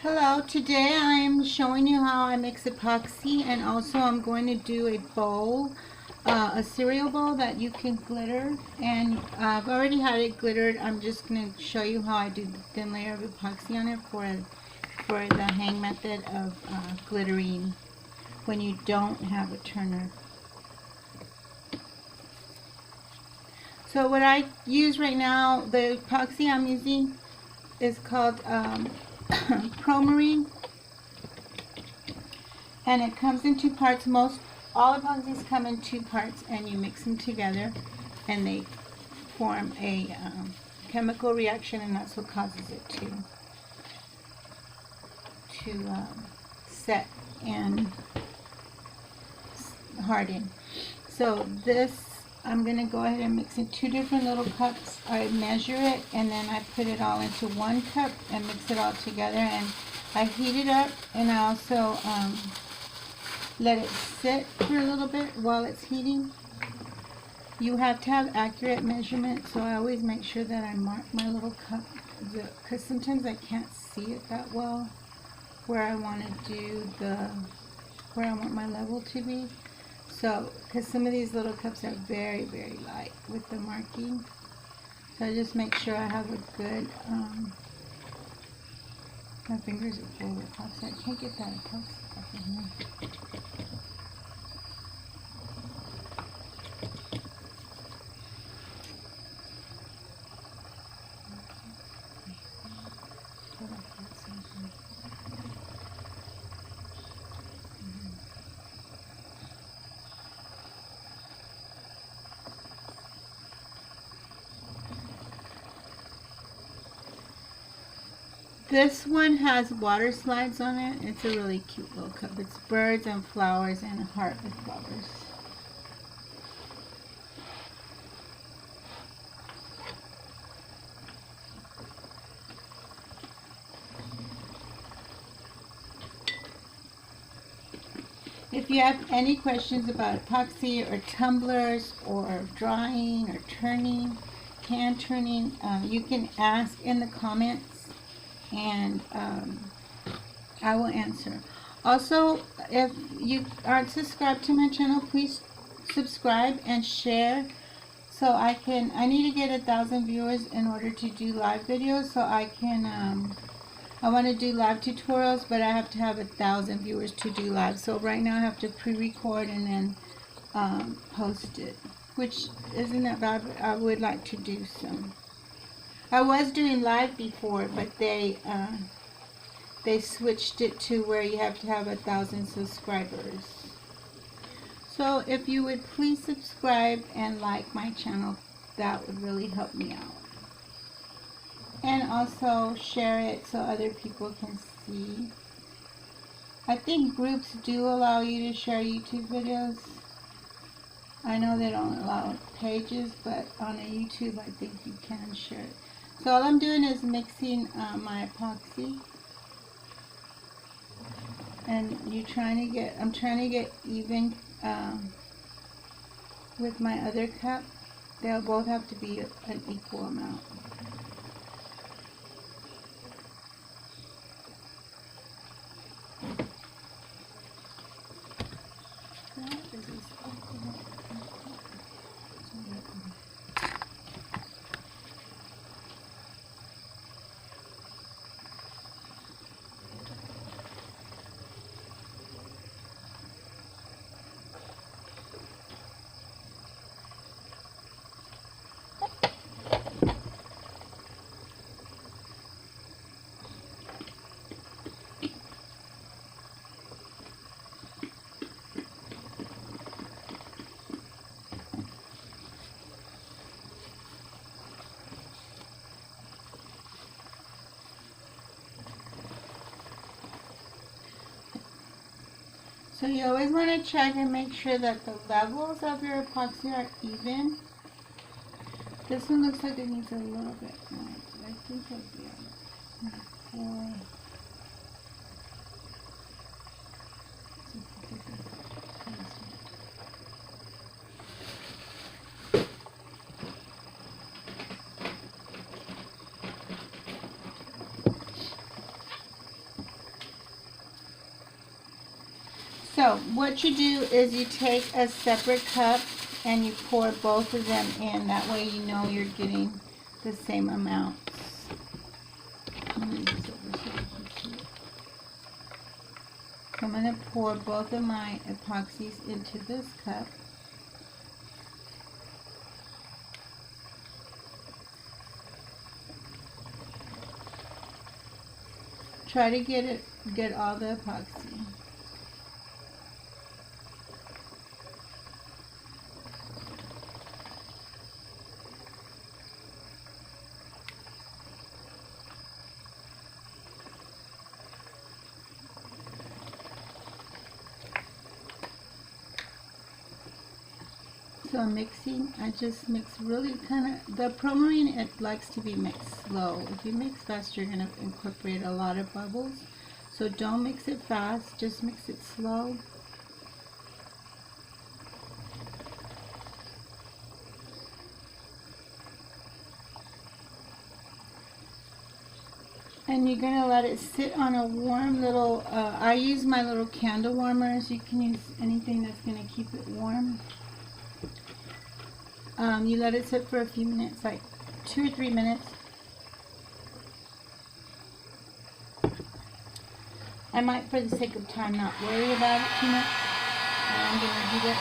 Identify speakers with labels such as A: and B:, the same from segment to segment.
A: Hello, today I'm showing you how I mix epoxy, and also I'm going to do a bowl, a cereal bowl that you can glitter, and I've already had it glittered. I'm just going to show you how I do the thin layer of epoxy on it for the hang method of glittering when you don't have a turner. So what I use right now, the epoxy I'm using is called Promarine, and it comes in two parts. All epoxies come in two parts, and you mix them together and they form a chemical reaction, and that's what causes it to set and harden. So this, I'm going to go ahead and mix in two different little cups. I measure it and then I put it all into one cup and mix it all together, and I heat it up, and I also let it sit for a little bit while it's heating. You have to have accurate measurements, so I always make sure that I mark my little cup, because sometimes I can't see it that well where I want to do where I want my level to be. So, because some of these little cups are very, very light with the marking, so I just make sure I have a good, my fingers are full with epoxy. I can't get that epoxy up in here. This one has water slides on it. It's a really cute little cup. It's birds and flowers and a heart with flowers. If you have any questions about epoxy or tumblers or drying or turning, can turning, you can ask in the comments, and I will answer. Also, if you aren't subscribed to my channel, please subscribe and share, so I need to get 1,000 viewers in order to do live videos, so I want to do live tutorials, but I have to have 1,000 viewers to do live. So right now I have to pre-record and then post it, which isn't that bad, but I would like to do some. I was doing live before, but they switched it to where you have to have 1,000 subscribers. So if you would please subscribe and like my channel, that would really help me out. And also share it so other people can see. I think groups do allow you to share YouTube videos. I know they don't allow pages, but on a YouTube I think you can share it. So all I'm doing is mixing my epoxy, and I'm trying to get even with my other cup. They'll both have to be an equal amount. So you always want to check and make sure that the levels of your epoxy are even. This one looks like it needs a little bit more, but I think it'll be alright. So what you do is you take a separate cup and you pour both of them in. That way you know you're getting the same amounts. I'm going to pour both of my epoxies into this cup. Try to get all the epoxy. So I'm mixing. I just mix really kind of, the Promarine, it likes to be mixed slow. If you mix fast, you're going to incorporate a lot of bubbles. So don't mix it fast, just mix it slow. And you're going to let it sit on a warm little, I use my little candle warmers. You can use anything that's going to keep it warm. You let it sit for a few minutes, like 2 or 3 minutes. I might, for the sake of time, not worry about it too much. I'm going to heat it.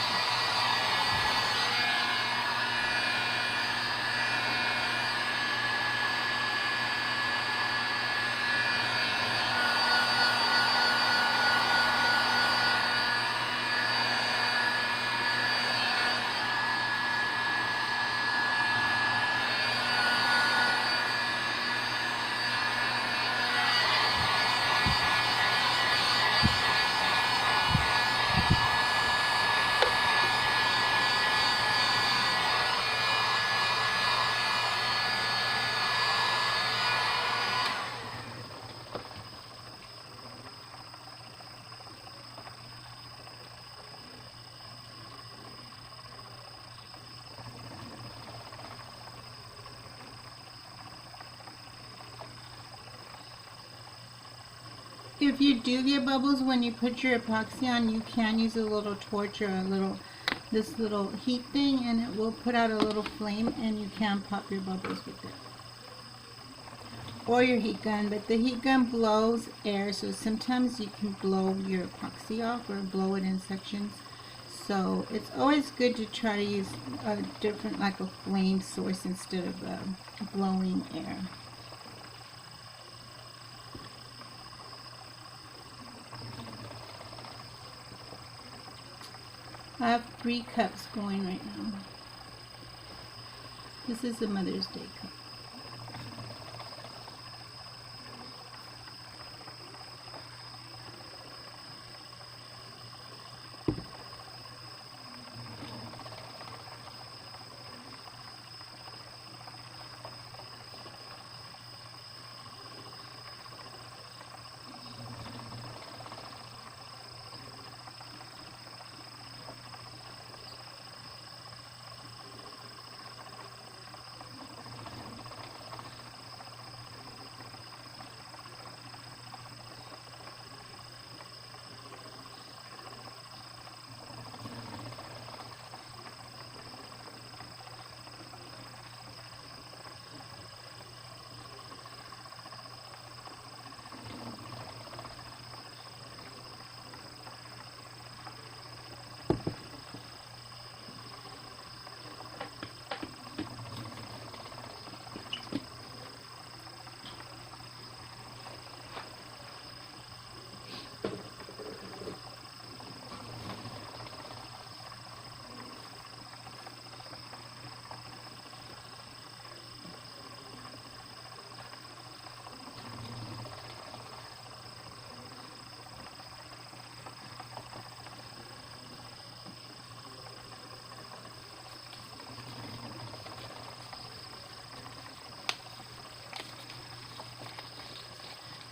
A: If you do get bubbles when you put your epoxy on, you can use a little torch or this little heat thing, and it will put out a little flame, and you can pop your bubbles with it. Or your heat gun, but the heat gun blows air, so sometimes you can blow your epoxy off or blow it in sections. So it's always good to try to use a different, like a flame source instead of blowing air. I have 3 cups going right now. This is the Mother's Day cup.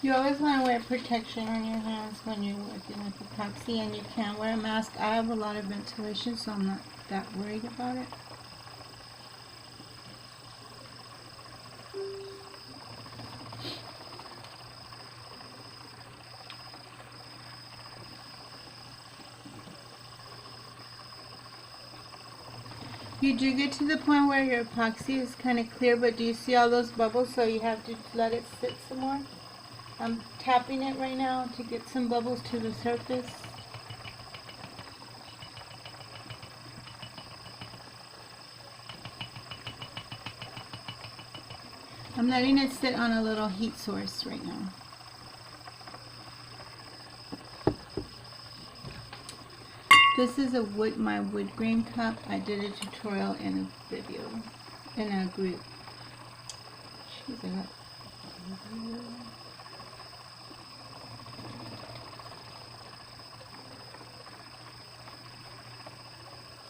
A: You always want to wear protection on your hands when you're working with epoxy, and you can wear a mask. I have a lot of ventilation, so I'm not that worried about it. You do get to the point where your epoxy is kind of clear, but do you see all those bubbles? So you have to let it sit some more. I'm tapping it right now to get some bubbles to the surface. I'm letting it sit on a little heat source right now. This is my wood grain cup. I did a tutorial in a video, in a group. Jeez, I got...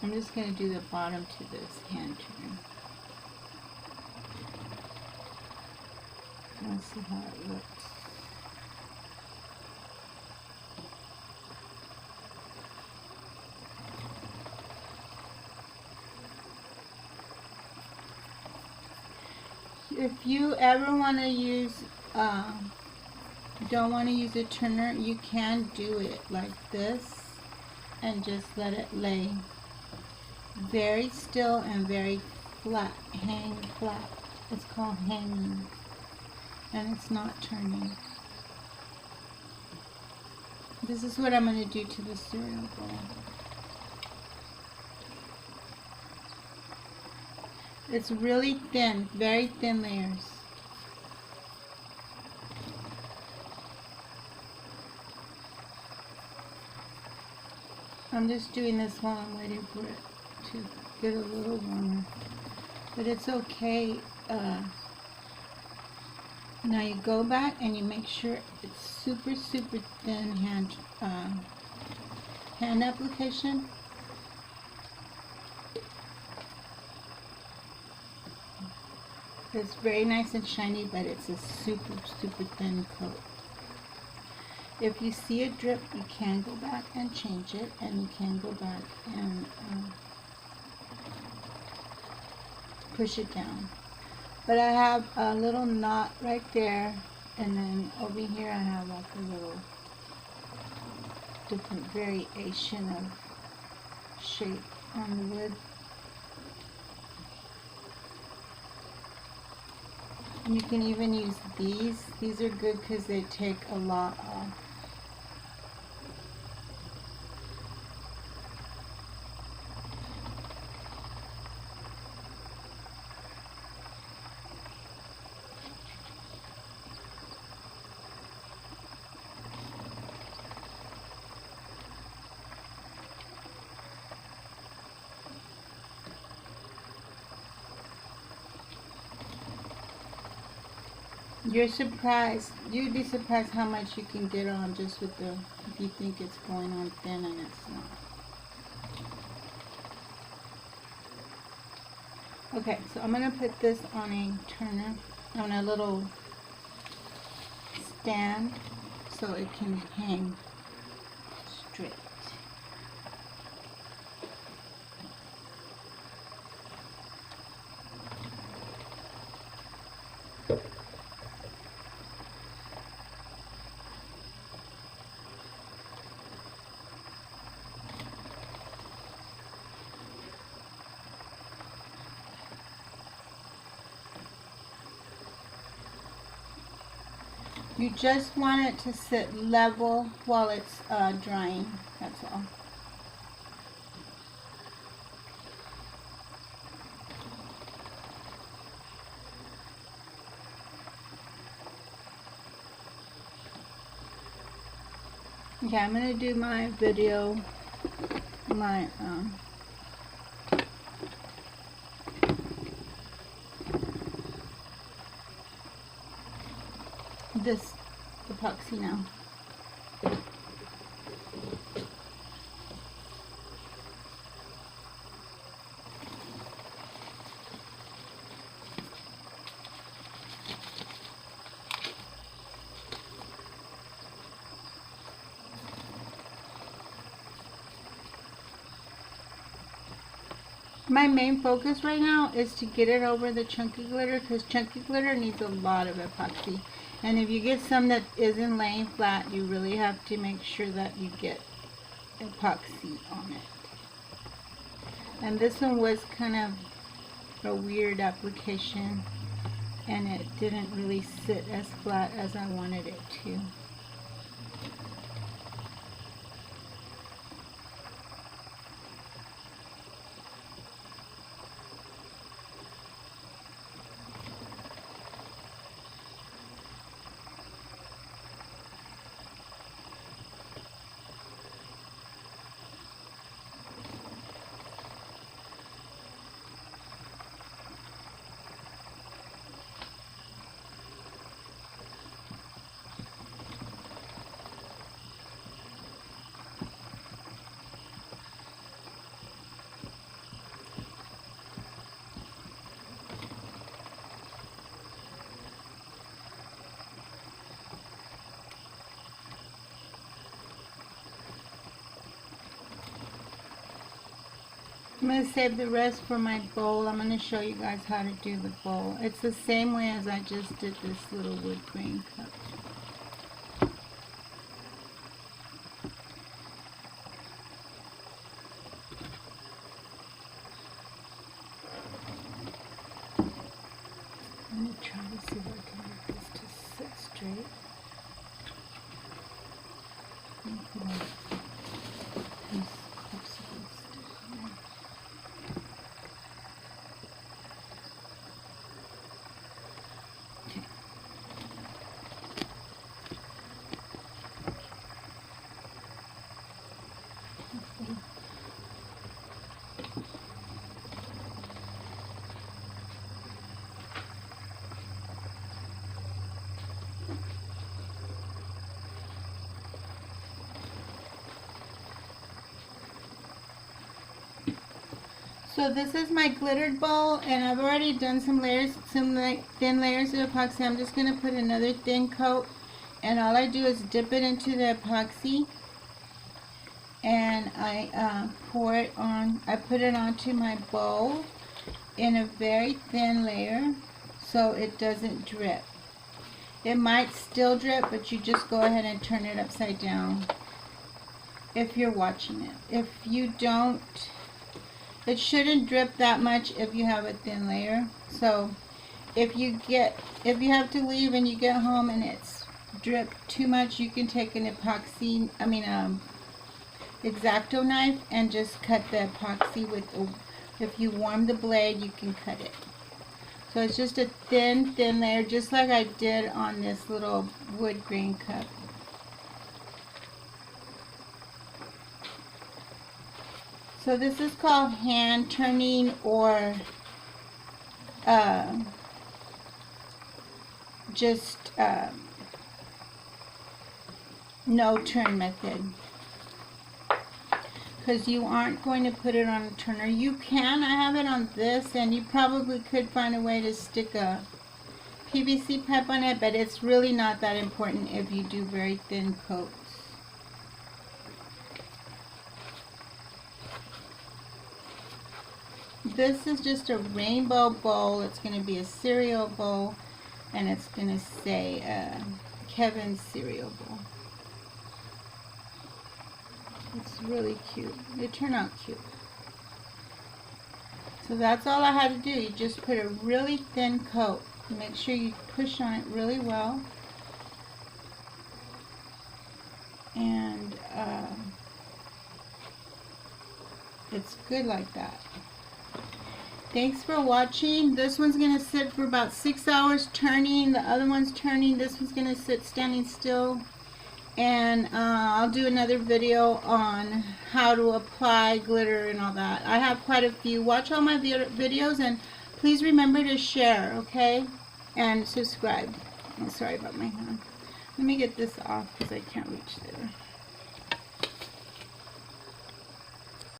A: I'm just going to do the bottom to this hand turn. Let's see how it looks. If you ever want to use, don't want to use a turner, you can do it like this and just let it lay very still and very flat, hang flat. It's called hanging, and it's not turning. This is what I'm going to do to the cereal bowl. It's really thin, very thin layers. I'm just doing this while I'm waiting for it to get a little warmer. But it's okay. Now you go back and you make sure it's super, super thin hand application. It's very nice and shiny, but it's a super, super thin coat. If you see a drip, you can go back and change it, and you can go back and push it down. But I have a little knot right there, and then over here I have like a little different variation of shape on the wood. You can even use these. These are good because they take a lot off. You're surprised. You'd be surprised how much you can get on just with the, if you think it's going on thin and it's not. Okay, so I'm going to put this on a turner, on a little stand so it can hang straight. You just want it to sit level while it's drying, that's all. Okay, I'm going to do my video, my this epoxy now. My main focus right now is to get it over the chunky glitter, because chunky glitter needs a lot of epoxy. And if you get some that isn't laying flat, you really have to make sure that you get epoxy on it. And this one was kind of a weird application, and it didn't really sit as flat as I wanted it to. I'm going to save the rest for my bowl. I'm going to show you guys how to do the bowl. It's the same way as I just did this little wood grain cup. I'm going to try to see if I can get this to sit straight. So this is my glittered bowl, and I've already done some layers, some like thin layers of epoxy. I'm just going to put another thin coat, and all I do is dip it into the epoxy, and I pour it on. I put it onto my bowl in a very thin layer so it doesn't drip. It might still drip, but you just go ahead and turn it upside down if you're watching it. If you don't, it shouldn't drip that much if you have a thin layer. So if you have to leave and you get home and it's dripped too much, you can take an X-Acto knife and just cut the epoxy with if you warm the blade, you can cut it. So it's just a thin layer, just like I did on this little wood grain cup. So this is called hand turning, or just no turn method, because you aren't going to put it on a turner. You can. I have it on this, and you probably could find a way to stick a PVC pipe on it, but it's really not that important if you do very thin coats. This is just a rainbow bowl. It's going to be a cereal bowl, and it's going to say Kevin's cereal bowl. It's really cute. It turned out cute. So that's all I had to do. You just put a really thin coat. Make sure you push on it really well. And it's good like that. Thanks for watching. This one's going to sit for about 6 hours turning. The other one's turning. This one's going to sit standing still. And I'll do another video on how to apply glitter and all that. I have quite a few. Watch all my videos, and please remember to share, okay? And subscribe. I'm sorry about my hand. Let me get this off because I can't reach there.